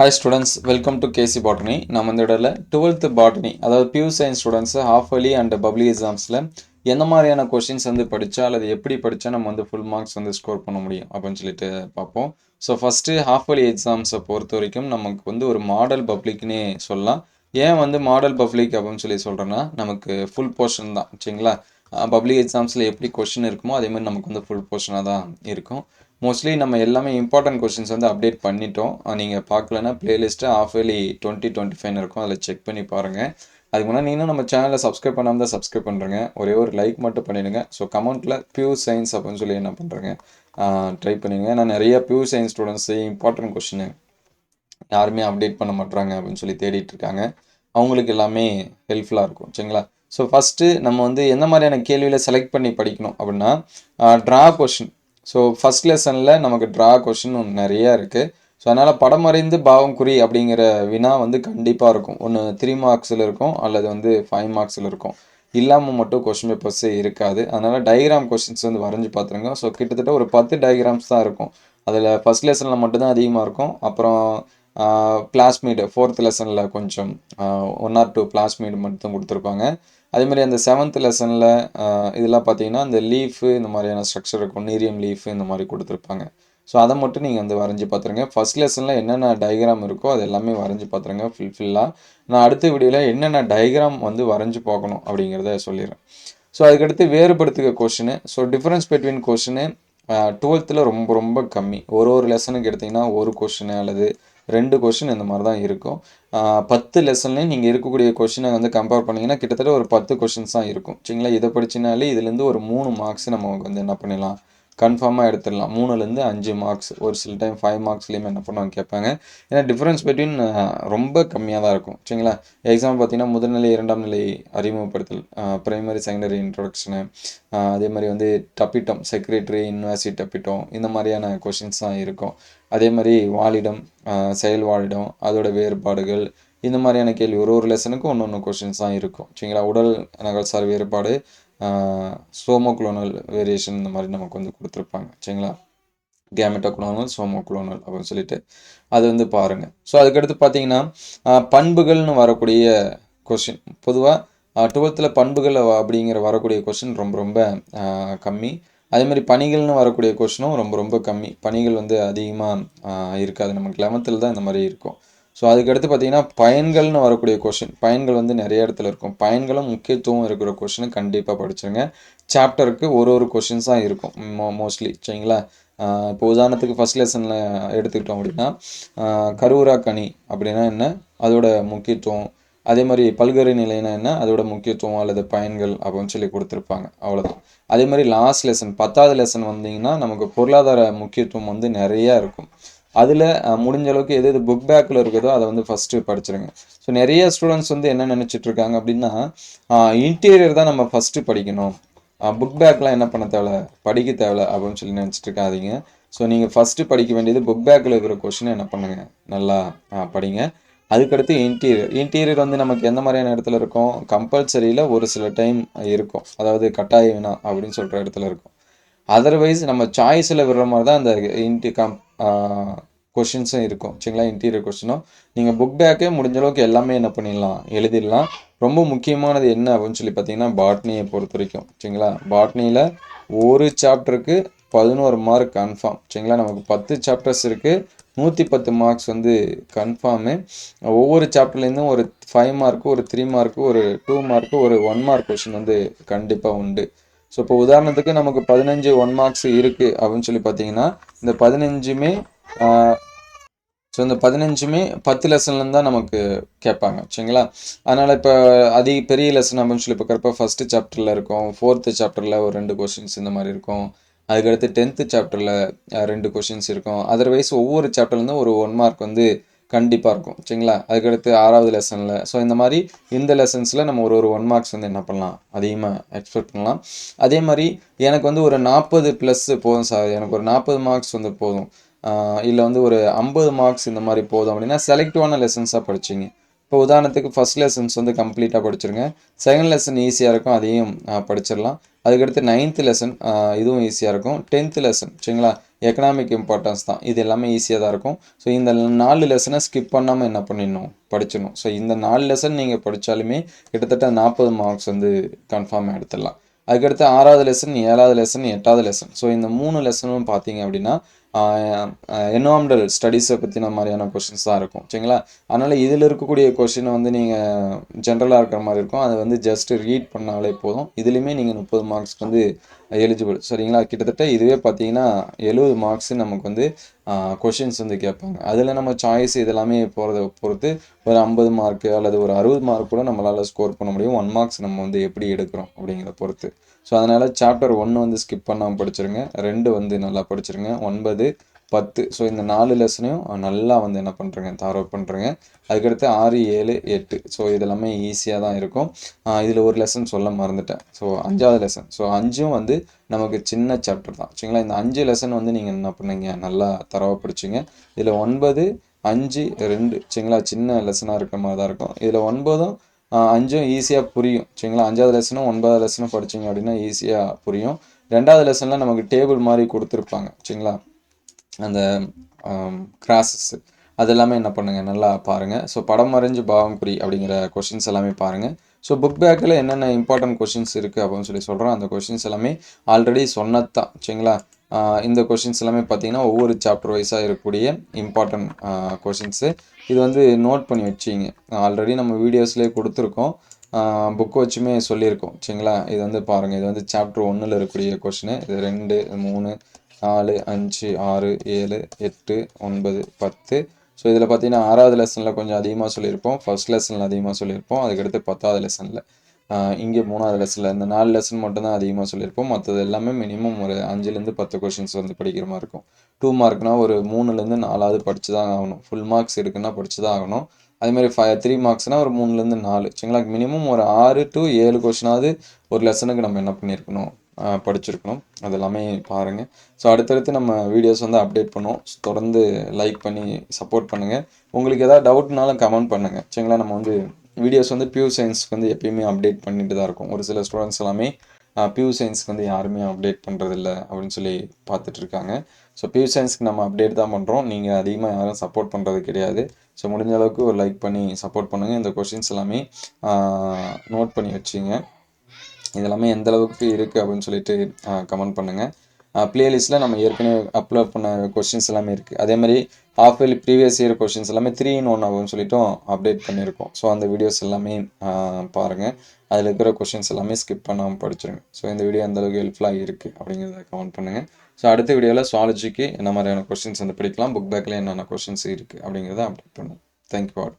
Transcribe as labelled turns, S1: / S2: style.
S1: Hi students, welcome to KC Botany. நம்ம இந்த இடத்துல 12th Botany அதாவது pure science students half yearly and public எக்ஸாம்ஸில் எந்த மாதிரியான கொஷின்ஸ் வந்து படித்தா அல்லது எப்படி படித்தா நம்ம வந்து ஃபுல் மார்க்ஸ் வந்து ஸ்கோர் பண்ண முடியும் அப்படின்னு சொல்லிட்டு பார்ப்போம். ஸோ ஃபஸ்ட்டு ஹாஃப் இயர்லி எக்ஸாம்ஸை பொறுத்த வரைக்கும் நமக்கு வந்து ஒரு மாடல் பப்ளிக்னே சொல்லலாம். ஏன் வந்து மாடல் பப்ளிக் அப்படின்னு சொல்லி சொல்கிறேன்னா நமக்கு ஃபுல் போர்ஷன் தான் சரிங்களா. பப்ளிக் எக்ஸாம்ஸில் எப்படி கொஷின் இருக்குமோ அதே மாதிரி நமக்கு வந்து ஃபுல் போர்ஷனாக தான் இருக்கும். மோஸ்ட்லி நம்ம எல்லாமே இம்பார்ட்டன்ட் கொஷின்ஸ் வந்து அப்டேட் பண்ணிட்டோம். நீங்கள் பார்க்கலன்னா பிளேலிஸ்ட்டு ஆஃப் இயர்லி 2025 இருக்கும், அதில் செக் பண்ணி பாருங்கள். அதுக்கு முன்னாடி நீங்களும் நம்ம சேனலை சப்ஸ்கிரைப் பண்ணாமல் தான் சப்ஸ்கிரைப் பண்ணுறேங்க. ஒரே ஒரு லைக் மட்டும் பண்ணிடுங்க. ஸோ கமெண்ட்டில் பியூர் சயின்ஸ் அப்படின்னு சொல்லி என்ன பண்ணுறேங்க ட்ரை பண்ணிடுங்க. ஏன்னா நிறைய pure science students important question யாருமே அப்டேட் பண்ண மாட்றாங்க அப்படின்னு சொல்லி தேடிட்டு இருக்காங்க. அவங்களுக்கு எல்லாமே ஹெல்ப்ஃபுல்லாக இருக்கும் சரிங்களா. ஸோ ஃபஸ்ட்டு நம்ம வந்து எந்த மாதிரியான கேள்வியில் செலக்ட் பண்ணி படிக்கணும் அப்படின்னா ட்ரா கொஷின். ஸோ ஃபஸ்ட் லெசனில் நமக்கு ட்ரா கொஷின் நிறையா இருக்குது. ஸோ அதனால் படம் வரைந்து பாவம் குறி அப்படிங்கிற வினா வந்து கண்டிப்பாக இருக்கும். ஒன்று 3 மார்க்ஸில் இருக்கும் அல்லது வந்து 5 மார்க்ஸில் இருக்கும். இல்லாமல் மட்டும் கொஷின் பேப்பர்ஸே இருக்காது. அதனால் டயக்ராம் கொஷின்ஸ் வந்து வரைஞ்சி பார்த்துருங்க. ஸோ கிட்டத்தட்ட ஒரு 10 டயக்ராம்ஸ் தான் இருக்கும். அதில் ஃபஸ்ட் லெசனில் மட்டும்தான் அதிகமாக இருக்கும். அப்புறம் பிளாஸ்மிட் 4th லெசனில் கொஞ்சம் 1 or 2 பிளாஸ்மிட் மட்டும் கொடுத்துருப்பாங்க. அதேமாதிரி அந்த 7th லெசனில் இதெல்லாம் பார்த்தீங்கன்னா இந்த லீஃபு இந்த மாதிரியான ஸ்ட்ரக்சர் இருக்கும், நீரியம் லீஃபு இந்த மாதிரி கொடுத்துருப்பாங்க. ஸோ அதை மட்டும் நீங்கள் வந்து வரைஞ்சி பார்த்துருங்க. ஃபஸ்ட் லெசனில் என்னென்ன டயக்ராம் இருக்கோ அது எல்லாமே வரைஞ்சி பார்த்துருங்க ஃபுல்லாக. நான் அடுத்த வீடியோவில் என்னென்ன டயக்ராம் வந்து வரைஞ்சி பார்க்கணும் அப்படிங்கிறத சொல்லிடுறேன். ஸோ அதுக்கடுத்து வேறுபடுத்துக question. So difference between question 12th ரொம்ப ரொம்ப கம்மி. ஒரு லெசனுக்கு எடுத்திங்கன்னா ஒரு கொஷின் அல்லது 2 கொஷின் இந்த மாதிரி தான் இருக்கும். 10 லெசன்லேயும் நீங்கள் இருக்கக்கூடிய கொஷினை வந்து கம்பேர் பண்ணிங்கன்னா கிட்டத்தட்ட ஒரு 10 கொஷின்ஸ் தான் இருக்கும் சரிங்களா. இதை படிச்சினாலே இதுலேருந்து ஒரு 3 மார்க்ஸ் நம்ம வந்து என்ன பண்ணிடலாம், கன்ஃபார்மாக எடுத்துடலாம். 3லேருந்து 5 மார்க்ஸ், ஒரு சில டைம் 5 மார்க்ஸ்லேயுமே என்ன பண்ணுவாங்க கேட்பாங்க. ஏன்னா டிஃப்ரென்ஸ் பிட்வீன் ரொம்ப கம்மியாக தான் இருக்கும் சரிங்களா. எக்ஸாம்பிள் பார்த்தீங்கன்னா முதல்நிலை 2ஆம் நிலை அறிமுகப்படுத்தல், ப்ரைமரி செகண்டரி இன்ட்ரொடக்ஷனு, அதே மாதிரி வந்து டப்பிட்டம் செக்ரட்டரி யூனிவர்சிட்டி டப்பிட்டம் இந்த மாதிரியான கொஷின்ஸ் தான் இருக்கும். அதே மாதிரி வாழிடம், செயல் வாழிடம், அதோட வேறுபாடுகள் இந்த மாதிரியான கேள்வி ஒரு லெசனுக்கும் ஒன்று கொஷின்ஸ் தான் இருக்கும் சரிங்களா. உடல் நகல்சார் வேறுபாடு, சோமோக்ளோனல் வேரியேஷன் இந்த மாதிரி நமக்கு வந்து கொடுத்துருப்பாங்க சரிங்களா. கேமெட்டோக்ளோனல், சோமோக்ளோனல் அப்படின்னு சொல்லிட்டு அது வந்து பாருங்கள். ஸோ அதுக்கடுத்து பார்த்தீங்கன்னா பண்புகள்னு வரக்கூடிய கொஷின் பொதுவாக 12th பண்புகள் அப்படிங்கிற வரக்கூடிய கொஷின் ரொம்ப ரொம்ப கம்மி. அதே மாதிரி பணிகள்னு வரக்கூடிய கொஷினும் ரொம்ப ரொம்ப கம்மி. பணிகள் வந்து அதிகமாக இருக்காது, நமக்கு 11th தான் இந்த மாதிரி இருக்கும். ஸோ அதுக்கடுத்து பார்த்தீங்கன்னா பயன்கள்னு வரக்கூடிய கொஷின், பயன்கள் வந்து நிறைய இடத்துல இருக்கும். பயன்களும் முக்கியத்துவம் இருக்கிற கொஷினு கண்டிப்பாக படிச்சுருங்க. சாப்டருக்கு ஒரு கொஷின்ஸாக இருக்கும் மோஸ்ட்லி சரிங்களா. இப்போ உதாரணத்துக்கு ஃபஸ்ட் லெசனில் எடுத்துக்கிட்டோம் அப்படின்னா கருவுரா கனி அப்படின்னா என்ன, அதோட முக்கியத்துவம், அதே மாதிரி பல்கரு நிலைனா என்ன, அதோட முக்கியத்துவம் அல்லது பயன்கள் அப்படின்னு சொல்லி கொடுத்துருப்பாங்க, அவ்வளோதான். அதே மாதிரி லாஸ்ட் லெசன் 10th லெசன் வந்தீங்கன்னா நமக்கு பொருளாதார முக்கியத்துவம் வந்து நிறையா இருக்கும். அதில் முடிஞ்ச அளவுக்கு எது புக் பேக்கில் இருக்குதோ அதை வந்து ஃபஸ்ட்டு படிச்சிருங்க. ஸோ நிறைய ஸ்டூடெண்ட்ஸ் வந்து என்ன நினச்சிட்ருக்காங்க அப்படின்னா இன்டீரியர் தான் நம்ம ஃபஸ்ட்டு படிக்கணும், புக் பேக்லாம் என்ன பண்ண தேவை, படிக்க தேவை அப்படின்னு சொல்லி நினச்சிட்டு இருக்காதீங்க. ஸோ நீங்கள் ஃபஸ்ட்டு படிக்க வேண்டியது புக் பேக்கில் இருக்கிற கொஷினை என்ன பண்ணுங்கள், நல்லா படிங்க. அதுக்கடுத்து இன்டீரியர் வந்து நமக்கு எந்த மாதிரியான இடத்துல இருக்கும், கம்பல்சரியில் ஒரு சில டைம் இருக்கும், அதாவது கட்டாய வினா அப்படின்னு சொல்கிற இடத்துல இருக்கும். அதர்வைஸ் நம்ம சாய்ஸில் விடுற மாதிரி தான் அந்த கொஷின்ஸும் இருக்கும் சரிங்களா. இன்டீரியர் கொஷினும் நீங்கள் புக் பேக்கே முடிஞ்ச அளவுக்கு எல்லாமே என்ன பண்ணிடலாம், எழுதிடலாம். ரொம்ப முக்கியமானது என்ன அப்படின்னு சொல்லி பார்த்தீங்கன்னா பாட்னியை பொறுத்த வரைக்கும் சரிங்களா. பாட்னியில் ஒரு சாப்டருக்கு 11 மார்க் கன்ஃபார்ம் சரிங்களா. நமக்கு 10 சாப்டர்ஸ் இருக்குது, 110 மார்க்ஸ் வந்து கன்ஃபார்மு. ஒவ்வொரு சாப்டர்லேருந்தும் ஒரு 5 மார்க்கு, ஒரு 3 மார்க்கு, ஒரு 2 மார்க்கு, ஒரு 1 மார்க் கொஷின் வந்து கண்டிப்பாக உண்டு. ஸோ இப்போ உதாரணத்துக்கு நமக்கு 15 1 மார்க்ஸ் இருக்குது அப்படின்னு சொல்லி பார்த்தீங்கன்னா இந்த 15மே ஸோ இந்த 15மே 10 லெசன்லேருந்து தான் நமக்கு கேட்பாங்க சரிங்களா. அதனால் இப்போ பெரிய லெசன் அப்படின்னு சொல்லி பார்க்குறப்ப ஃபஸ்ட்டு சாப்டரில் இருக்கும், 4th சாப்டரில் ஒரு 2 கொஷின்ஸ் இந்த மாதிரி இருக்கும். அதுக்கடுத்து 10th சாப்டரில் 2 கொஷின்ஸ் இருக்கும். அதர்வைஸ் ஒவ்வொரு சாப்டர்லேருந்தும் ஒரு 1 மார்க் வந்து கண்டிப்பாக இருக்கும் சரிங்களா. அதுக்கடுத்து 6வது லெசனில் ஸோ இந்த மாதிரி இந்த லெசன்ஸில் நம்ம ஒரு 1 மார்க்ஸ் வந்து என்ன பண்ணலாம், அதிகமாக எக்ஸ்பெக்ட் பண்ணலாம். அதே மாதிரி எனக்கு வந்து ஒரு 40+ போதும் சார், எனக்கு ஒரு 40 மார்க்ஸ் வந்து போதும், இல்லை வந்து ஒரு 50 மார்க்ஸ் இந்த மாதிரி போதும் அப்படின்னா செலக்டிவான லெசன்ஸாக படிச்சிங்க. இப்போ உதாரணத்துக்கு ஃபஸ்ட் லெசன்ஸ் வந்து கம்ப்ளீட்டாக படிச்சிருங்க. செகண்ட் லெசன் ஈஸியாக இருக்கும், அதையும் படிச்சிடலாம். அதுக்கடுத்து 9th லெசன் இதுவும் ஈஸியாக இருக்கும். 10th லெசன் சரிங்களா, எக்கனாமிக் இம்பார்ட்டன்ஸ் தான், இது எல்லாமே ஈஸியாக தான் இருக்கும். ஸோ இந்த 4 லெசனை ஸ்கிப் பண்ணாமல் என்ன பண்ணிடணும், படிச்சிடணும். ஸோ இந்த 4 லெசன் நீங்கள் படித்தாலுமே கிட்டத்தட்ட 40 மார்க்ஸ் வந்து கன்ஃபார்மாக எடுத்துடலாம். அதுக்கடுத்து 6வது லெசன், 7வது லெசன், 8வது லெசன். ஸோ இந்த 3 லெசனும் பார்த்தீங்க அப்படின்னா என்வாமெண்டல் ஸ்டடீஸை பற்றின மாதிரியான கொஷின்ஸ் தான் இருக்கும் சரிங்களா. அதனால் இதில் இருக்கக்கூடிய கொஷினை வந்து நீங்கள் ஜென்ரலாக இருக்கிற மாதிரி இருக்கும், அதை வந்து ஜஸ்ட்டு ரீட் பண்ணாலே போதும். இதுலேயுமே நீங்கள் 30 மார்க்ஸ்க்கு வந்து எலிஜிபிள் சரிங்களா. கிட்டத்தட்ட இதுவே பார்த்தீங்கன்னா 70 மார்க்ஸு நமக்கு வந்து கொஷின்ஸ் வந்து கேட்பாங்க. அதில் நம்ம சாய்ஸ் இதெல்லாமே போகிறத பொறுத்து ஒரு 50 மார்க்கு அல்லது ஒரு 60 மார்க் கூட நம்மளால் ஸ்கோர் பண்ண முடியும். 1 மார்க்ஸ் நம்ம வந்து எப்படி எடுக்கிறோம் அப்படிங்கிறத பொறுத்து. ஸோ அதனால் சாப்டர் 1 வந்து ஸ்கிப் பண்ணாமல் படிச்சிருங்க, 2 வந்து நல்லா படிச்சிருங்க, 9, 10. ஸோ இந்த 4 லெசனையும் நல்லா வந்து என்ன பண்ணுறேங்க, தாரோ பண்ணுறேங்க. அதுக்கடுத்து 6, 7, 8. ஸோ இதெல்லாமே ஈஸியாக தான் இருக்கும். இதில் ஒரு லெசன் சொல்ல மறந்துட்டேன். ஸோ 5வது லெசன். ஸோ 5ம் வந்து நமக்கு சின்ன சாப்டர் தான் சரிங்களா. இந்த 5 லெசன் வந்து நீங்கள் என்ன பண்ணீங்க, நல்லா தரவாக படிச்சிங்க. இதில் 9, 5, 2 சரிங்களா, சின்ன லெசனாக இருக்கிற மாதிரி தான் இருக்கும். இதில் 9ம் 5ம் ஈஸியாக புரியும் சரிங்களா. 5வது லெசனும் 9வது லெசனும் படிச்சிங்க அப்படின்னா ஈஸியாக புரியும். 2வது லெசனில் நமக்கு டேபிள் மாதிரி கொடுத்துருப்பாங்க சரிங்களா, அந்த கிராஸஸ் அதெல்லாமே என்ன பண்ணுங்கள், நல்லா பாருங்கள். ஸோ படம் வரைஞ்சு பாவம் குறி அப்படிங்கிற கொஷின்ஸ் எல்லாமே பாருங்கள். ஸோ புக் பேக்கில் என்னென்ன இம்பார்ட்டன்ட் கொஷின்ஸ் இருக்குது அப்படின்னு சொல்கிறோம். அந்த கொஷின்ஸ் எல்லாமே ஆல்ரெடி சொன்னது தான் சரிங்களா. இந்த கொஷின்ஸ் எல்லாமே பார்த்தீங்கன்னா ஒவ்வொரு சாப்டர் வைஸாக இருக்கக்கூடிய இம்பார்ட்டன்ட் கொஷின்ஸு. இது வந்து நோட் பண்ணி வச்சிங்க. ஆல்ரெடி நம்ம வீடியோஸ்லேயே கொடுத்துருக்கோம், புக்கு வச்சுமே சொல்லியிருக்கோம் சரிங்களா. இது வந்து பாருங்கள், இது வந்து சாப்டர் 1ல் இருக்கக்கூடிய கொஷினு. இது 2, 3, 4, 5, 6, 7, 8, 9, 10. ஸோ இதில் பார்த்தீங்கன்னா 6வது லெசனில் கொஞ்சம் அதிகமாக சொல்லியிருப்போம், ஃபர்ஸ்ட் லெசனில் அதிகமாக சொல்லியிருப்போம், அதுக்கடுத்து 10வது லெசனில், இங்கே 3வது லெசனில் இந்த 4 லெசன் மட்டும்தான் அதிகமாக சொல்லியிருப்போம். மற்றது எல்லாமே மினிமம் ஒரு 5லேருந்து 10 கொஷின்ஸ் வந்து படிக்கிற மாதிரி இருக்கும். 2 மார்க்னால் ஒரு 3லேருந்து 4வது படித்து தான் ஆகணும். ஃபுல் மார்க்ஸ் இருக்குன்னா படித்து தான் ஆகணும். அதேமாதிரி 3 மார்க்ஸ்னால் ஒரு 3லேருந்து 4 சரிங்களா. மினிமம் ஒரு 6 to 7 கொஷினாவது ஒரு லெசனுக்கு நம்ம என்ன பண்ணியிருக்கணும், படிச்சிருக்கணும். அதெல்லாமே பாருங்கள். ஸோ அடுத்தடுத்து நம்ம வீடியோஸ் வந்து அப்டேட் பண்ணுவோம். தொடர்ந்து லைக் பண்ணி சப்போர்ட் பண்ணுங்கள். உங்களுக்கு எதாவது டவுட்னாலும் கமெண்ட் பண்ணுங்கள் சரிங்களா. நம்ம வந்து வீடியோஸ் வந்து பியூர் சயின்ஸ்க்கு வந்து எப்பயுமே அப்டேட் பண்ணிட்டு தான் இருக்கும். ஒரு சில ஸ்டூடெண்ட்ஸ் எல்லாமே பியூர் சயின்ஸ்க்கு வந்து யாருமே அப்டேட் பண்ணுறதில்ல அப்படின்னு சொல்லி பார்த்துட்ருக்காங்க. ஸோ பியூர் சயின்ஸ்க்கு நம்ம அப்டேட் தான் பண்ணுறோம், நீங்கள் அதிகமாக யாரும் சப்போர்ட் பண்ணுறது கிடையாது. ஸோ முடிஞ்ச அளவுக்கு ஒரு லைக் பண்ணி சப்போர்ட் பண்ணுங்கள். இந்த கொஷின்ஸ் எல்லாமே நோட் பண்ணி வச்சுங்க. இதெல்லாமே எந்த அளவுக்கு இருக்குது அப்படின்னு சொல்லிட்டு கமெண்ட் பண்ணுங்கள். ப்ளேலிஸ்ட்டில் நம்ம ஏற்கனவே அப்லோட் பண்ண கொஷின்ஸ் எல்லாமே இருக்குது. அதேமாதிரி half yearly previous year questions எல்லாமே 3 in 1 அப்படின்னு சொல்லிட்டும் அப்டேட் பண்ணியிருக்கோம். ஸோ அந்த வீடியோஸ் எல்லாமே பாருங்கள். அதில் இருக்கிற கொஷின்ஸ் எல்லாமே ஸ்கிப் பண்ணாமல் படிச்சிருங்க. ஸோ இந்த வீடியோ எந்தளவுக்கு ஹெல்ப்ஃபுல்லாக இருக்குது அப்படிங்கிறத கமெண்ட் பண்ணுங்கள். ஸோ அடுத்த வீடியோவில் சுவாலஜிக்கு என்ன மாதிரியான கொஷின்ஸ் வந்து படிக்கலாம், புக் பேக்கில் என்னென்ன கொஷின்ஸ் இருக்குது அப்படிங்கிறத அப்டேட் பண்ணுவோம். Thank you all.